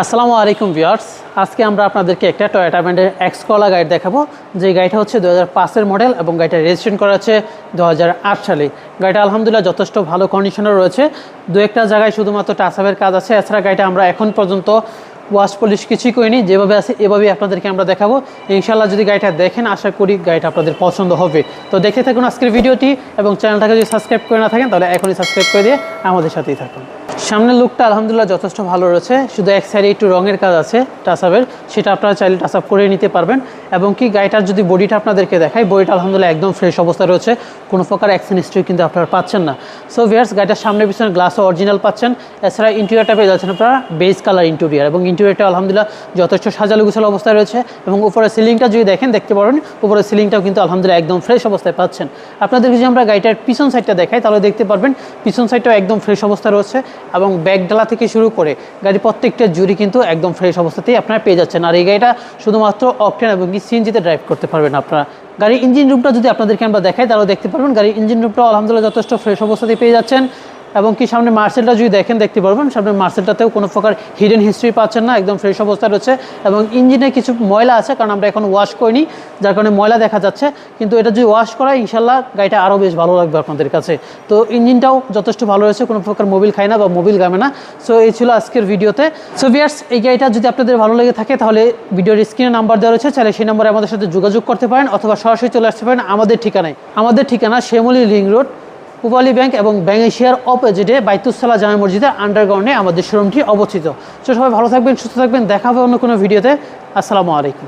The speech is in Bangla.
আসসালামু আলাইকুম ভিউয়ার্স, আজকে আমরা আপনাদেরকে একটা টয়োটা ব্র্যান্ডের এক্সকলা গাড়ি দেখাবো। যে গাড়িটা হচ্ছে 2005-এর মডেল এবং গাড়িটা রেজিস্ট্রেশন করা আছে 2008 সালে। গাড়িটা আলহামদুলিল্লাহ যথেষ্ট ভালো কন্ডিশনে রয়েছে। দু একটা জায়গায় শুধুমাত্র টাচআপের কাজ আছে, এছাড়া গাড়িটা আমরা এখন পর্যন্ত ওয়াশ পলিশ কিছুই করিনি, যেভাবে আছে এভাবেই আপনাদেরকে আমরা দেখাবো। ইনশাআল্লাহ যদি গাড়িটা দেখেন, আশা করি গাড়িটা আপনাদের পছন্দ হবে। তো দেখে থাকুন আজকের ভিডিওটি, এবং চ্যানেলটাকে যদি সাবস্ক্রাইব করে না থাকেন তাহলে এখনই সাবস্ক্রাইব করে দিয়ে আমাদের সাথেই থাকুন। সামনের লুকটা আলহামদুলিল্লাহ যথেষ্ট ভালো রয়েছে, শুধু এক সাইডে একটু রঙের কাজ আছে টাচআপের, সেটা আপনারা চাইলে টাচআপ করে নিতে পারবেন। এবং কি গাড়িটার যদি বডিটা আপনাদেরকে দেখাই, বডিটা আলহামদুলিল্লাহ একদম ফ্রেশ অবস্থায় রয়েছে, কোনো প্রকার অ্যাক্সিডেন্ট হিস্ট্রি কিন্তু আপনারা পাচ্ছেন না। সো ভিউয়ার্স, গাড়িটার সামনে পিছনে গ্লাসও অরিজিনাল পাচ্ছেন। এছাড়া ইন্টেরিয়রটা পেয়ে যাচ্ছেন আপনারা বেজ কালার ইন্টেরিয়র, এবং ইন্টেরিয়রটা আলহামদুলিল্লাহ যথেষ্ট সাজালো গুছালো অবস্থায় রয়েছে। এবং উপরের সিলিংটা যদি দেখতে পারেন, উপরের সিলিংটাও কিন্তু আলহামদুলিল্লাহ একদম ফ্রেশ অবস্থায় পাচ্ছেন। আপনাদেরকে যদি আমরা গাড়িটার পিছন সাইডটা দেখাই তাহলে দেখতে পারবেন পিছন সাইডটাও একদম ফ্রেশ অবস্থায় রয়েছে, এবং ব্যাক ডালা থেকে শুরু করে গাড়ির প্রত্যেকটা জুড়ি কিন্তু একদম ফ্রেশ অবস্থাতেই আপনারা পেয়ে যাচ্ছেন। আর এই গাড়িটা শুধুমাত্র অকটেন এবং সিএনজিতে ড্রাইভ করতে পারবেন আপনারা। গাড়ির ইঞ্জিন রুমটা যদি আপনাদেরকে আমরা দেখাই তাহলে দেখতে পারবেন গাড়ির ইঞ্জিন রুমটাও আলহামদুলিল্লাহ যথেষ্ট ফ্রেশ অবস্থাতেই পেয়ে যাচ্ছেন। এবং কি সামনে মার্সেলটা যদি দেখতে পারবেন, সামনে মার্সেলটাতেও কোনো প্রকার হিডেন হিস্ট্রি পাচ্ছেন না, একদম ফ্রেশ অবস্থায় রয়েছে। এবং ইঞ্জিনে কিছু ময়লা আছে, কারণ আমরা এখন ওয়াশ করিনি, যার কারণে ময়লা দেখা যাচ্ছে। কিন্তু এটা যদি ওয়াশ করা, ইনশাল্লাহ গাড়িটা আরও বেশ ভালো লাগবে আপনাদের কাছে। তো ইঞ্জিনটাও যথেষ্ট ভালো রয়েছে, কোনো প্রকার মোবিল খায় না বা মোবিল গামে না। সো এই ছিল আজকের ভিডিওতে। সো ভিউয়ার্স, এই গাড়িটা যদি আপনাদের ভালো লেগে থাকে তাহলে ভিডিওর স্ক্রিনে নাম্বার দেওয়া রয়েছে, চাইলে সেই নাম্বারে আমাদের সাথে যোগাযোগ করতে পারেন, অথবা সরাসরি চলে আসতে পারেন আমাদের ঠিকানায়। আমাদের ঠিকানা Shyamoli ring road, Pubali bank এবং ব্যাংক এশিয়ার অপোজিটে বাইতুসসালাহ জামে মসজিদের আন্ডারগ্রাউন্ডে আমাদের শোরুমটি অবস্থিত। তো সবাই ভালো থাকবেন, সুস্থ থাকবেন, দেখা হবে অন্য কোনো ভিডিওতে। আসসালামু আলাইকুম।